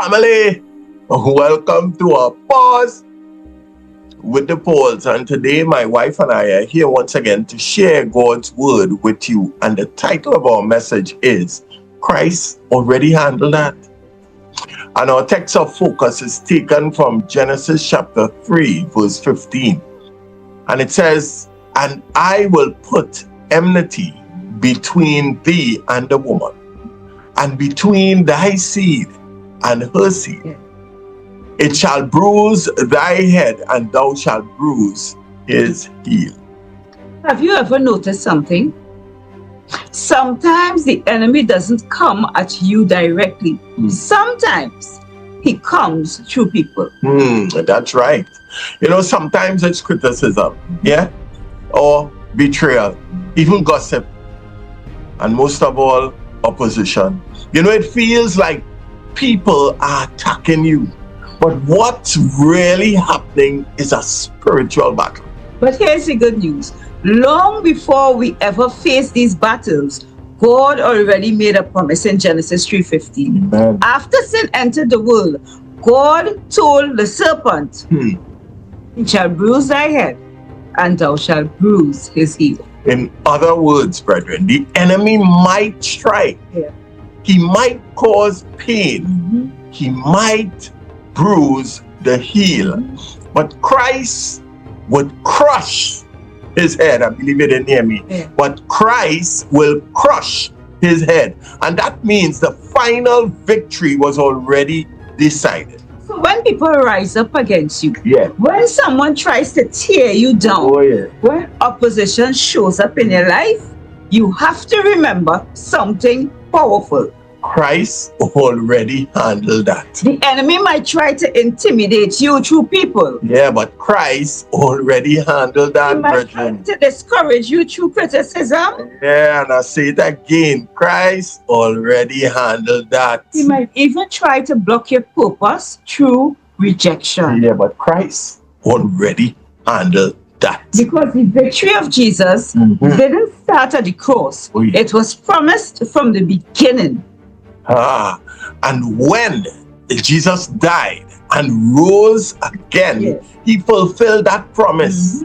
family, welcome to our pause with the PAULS. And today my wife and I are here once again to share God's word with you. And the title of our message is Christ Already Handled That. And our text of focus is taken from Genesis chapter 3 verse 15. And it says, "And I will put enmity between thee and the woman, and between thy seed and her seed. Yeah. It shall bruise thy head, and thou shalt bruise his heel." Have you ever noticed something? Sometimes the enemy doesn't come at you directly. Sometimes he comes through people. That's right. You know, sometimes it's criticism, yeah, or betrayal, even gossip, and most of all, opposition. You know, it feels like people are attacking you, but what's really happening is a spiritual battle. But here's the good news. Long before we ever face these battles, God already made a promise in Genesis 3:15. Amen. After sin entered the world, God told the serpent, "He shall bruise thy head, and thou shalt bruise his heel." In other words, brethren, the enemy might strike. Yeah. He might cause pain. He might bruise the heel. But Christ would crush his head. I believe it didn't hear me. Yeah. But Christ will crush his head. And that means the final victory was already decided. So when people rise up against you, Yeah. when someone tries to tear you down, Oh, yeah. when opposition shows up in your life, you have to remember something powerful. Christ already handled that. The enemy might try to intimidate you through people. Yeah, but Christ already handled He that, might try brethren. to discourage you through criticism. Yeah, and I say it again. Christ already handled that. He might even try to block your purpose through rejection. Yeah, but Christ already handled that. Because the victory of Jesus didn't start at the cross. Oh, yeah. It was promised from the beginning. And when Jesus died and rose again, Yes. he fulfilled that promise.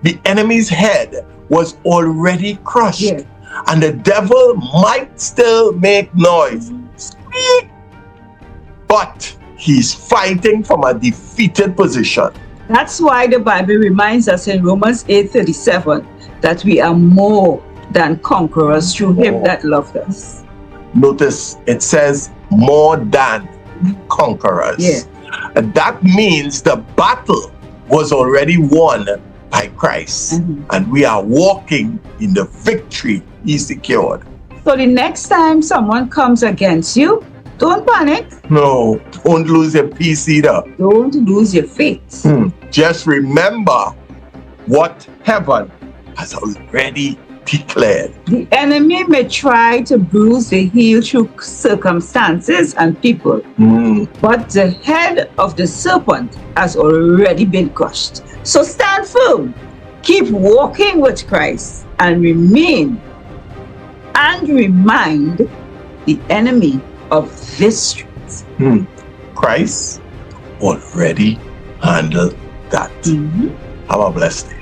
The enemy's head was already crushed. Yes. And the devil might still make noise, squeak, but he's fighting from a defeated position. That's why the Bible reminds us in Romans 8:37 that we are more than conquerors through him that loved us. Notice it says more than conquerors. Yeah. And that means the battle was already won by Christ. And we are walking in the victory he secured. So the next time someone comes against you, don't panic. No, don't lose your peace either. Don't lose your faith. Just remember what heaven has already declared. The enemy may try to bruise the heel through circumstances and people, but the head of the serpent has already been crushed. So stand firm, keep walking with Christ, and remain and remind the enemy of this truth. Christ already handled that. Have a blessed day.